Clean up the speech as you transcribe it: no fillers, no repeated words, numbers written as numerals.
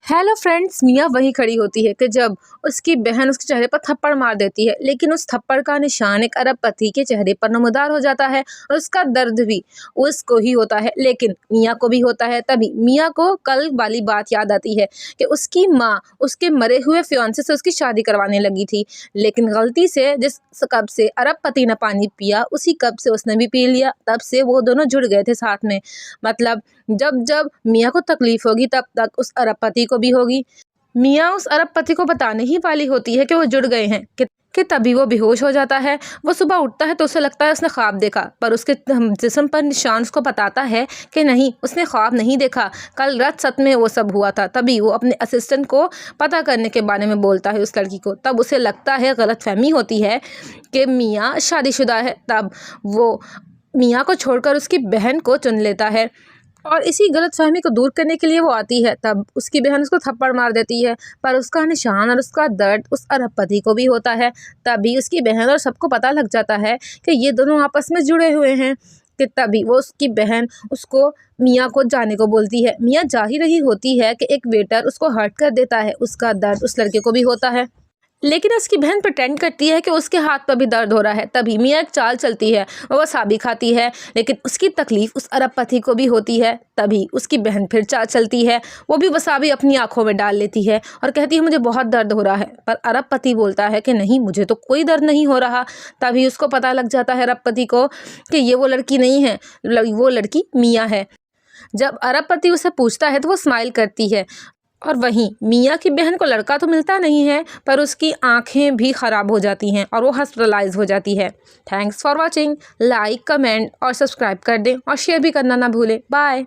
Hello friends, मियाँ वहीं खड़ी होती है कि जब उसकी बहन उसके चेहरे पर थप्पड़ मार देती है, लेकिन उस थप्पड़ का निशान एक अरबपति के चेहरे पर नमूदार हो जाता है और उसका दर्द भी उसको ही होता है, लेकिन मियाँ को भी होता है। तभी मियाँ को कल वाली बात याद आती है कि उसकी माँ उसके मरे हुए फियांसे से उसकी शादी करवाने लगी थी, लेकिन गलती से जिस कप से अरबपति ने पानी पिया उसी कप से उसने भी पी लिया। तब से वो दोनों जुड़ गए थे साथ में। मतलब जब जब मियाँ को तकलीफ होगी तब तक उस अरबपति को भी होगी। मियाँ उस अरबपति को बताने ही वाली होती है कि वो जुड़ गए हैं कि तभी वो बेहोश हो जाता है। वो सुबह उठता है तो उसे लगता है उसने ख्वाब देखा, पर उसके जिस्म पर निशान उसको बताता है कि नहीं, उसने ख्वाब नहीं देखा, कल रात सच में वो सब हुआ था। तभी वो अपने असिस्टेंट को पता करने के बारे में बोलता है उस लड़की को। तब उसे लगता है, गलतफहमी होती है कि मियाँ शादीशुदा है। तब वो मियाँ को छोड़कर उसकी बहन को चुन लेता है और इसी गलतफहमी को दूर करने के लिए वो आती है। तब उसकी बहन उसको थप्पड़ मार देती है, पर उसका निशान और उसका दर्द उस अरबपति को भी होता है। तभी उसकी बहन और सबको पता लग जाता है कि ये दोनों आपस में जुड़े हुए हैं। कि तभी वो उसकी बहन उसको मियाँ को जाने को बोलती है। मियाँ जा ही रही होती है कि एक वेटर उसको हर्ट कर देता है। उसका दर्द उस लड़के को भी होता है, लेकिन उसकी बहन प्रिटेंड करती है कि उसके हाथ पर भी दर्द हो रहा है। तभी मियाँ एक चाल चलती है, वो वसाबी खाती है, लेकिन उसकी तकलीफ उस अरबपति को भी होती है। तभी उसकी बहन फिर चाल चलती है, वो भी वसाबी अपनी आंखों में डाल लेती है और कहती है मुझे बहुत दर्द हो रहा है। पर अरबपति बोलता है कि नहीं, मुझे तो कोई दर्द नहीं हो रहा। तभी उसको पता लग जाता है अरबपति को कि ये वो लड़की नहीं है, वो लड़की मियाँ है। जब अरबपति उसे पूछता है तो वो स्माइल करती है। और वहीं मियाँ की बहन को लड़का तो मिलता नहीं है, पर उसकी आंखें भी ख़राब हो जाती हैं और वो हॉस्पिटलाइज हो जाती है। Thanks for watching. Like, comment और सब्सक्राइब कर दें और शेयर भी करना ना भूलें। बाय।